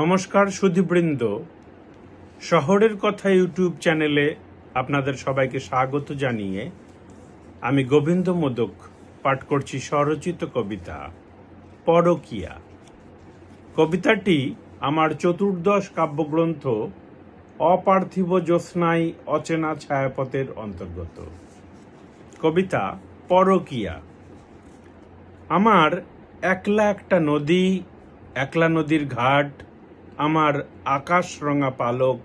নমস্কার সুধীবৃন্দ, শহরের কথা ইউটিউব চ্যানেলে আপনাদের সবাইকে স্বাগত জানিয়ে আমি গোবিন্দ মোদক পাঠ করছি স্বরচিত কবিতা পরকীয়া। কবিতাটি আমার চতুর্দশ কাব্যগ্রন্থ অপার্থিব জ্যোৎস্নায় অচেনা ছায়াপথের অন্তর্গত। কবিতা পরকীয়া। আমার একলা একটা নদী, একলা নদীর ঘাট, আমার আকাশ রঙা পালক,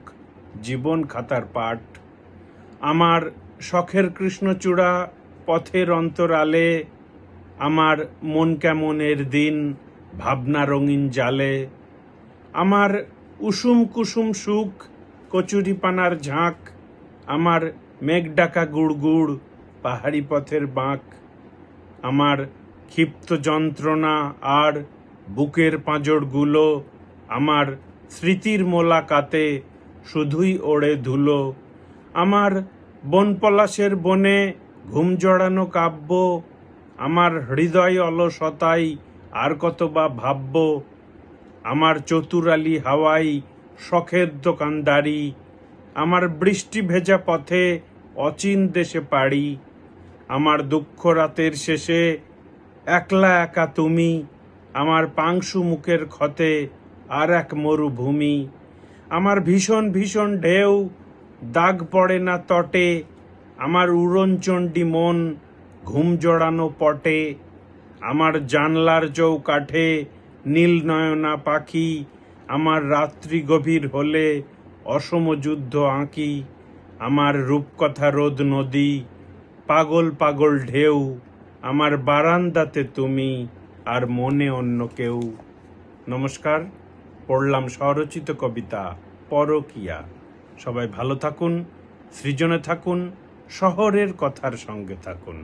জীবন খাতার পাঠ, আমার শখের কৃষ্ণচূড়া পথের অন্তরালে, আমার মন কেমনের দিন ভাবনা রঙিন জালে, আমার উষুম কুসুম সুখ কচুরিপানার ঝাঁক, আমার মেঘ ডাকা গুড়গুড় পাহাড়ি পথের বাঁক, আমার ক্ষিপ্ত যন্ত্রণা আর বুকের পাঁজরগুলো, আমার স্মৃতির মোলাকাতে শুধুই ওড়ে ধুলো, আমার বনপলাশের বনে ঘুম জড়ানো কাব্য, আমার হৃদয় অলসতাই আর কত বা ভাবব, আমার চতুরালি হাওয়াই শখের দোকানদারি, আমার বৃষ্টি ভেজা পথে অচিন দেশে পাড়ি, আমার দুঃখ রাতের শেষে একলা একা তুমি, আমার পাংশু মুখের ক্ষতে আর এক মরুভূমি, আমার ভীষণ ভীষণ ঢেউ দাগ পড়ে না তটে, আমার উড়নচণ্ডী মন ঘুম জড়ানো পটে, আমার জানলার চৌকাঠে নীল নয়না পাখি, আমার রাত্রি গভীর হলে অসম যুদ্ধ আঁকি, আমার রূপকথা রোদ নদী পাগল পাগল ঢেউ, আমার বারান্দাতে তুমি আর মনে অন্য কেউ। নমস্কার, পড়লাম স্বরচিত কবিতা পরকীয়া। সবাই ভালো থাকুন, সৃজনে থাকুন, শহরের কথার সঙ্গে থাকুন।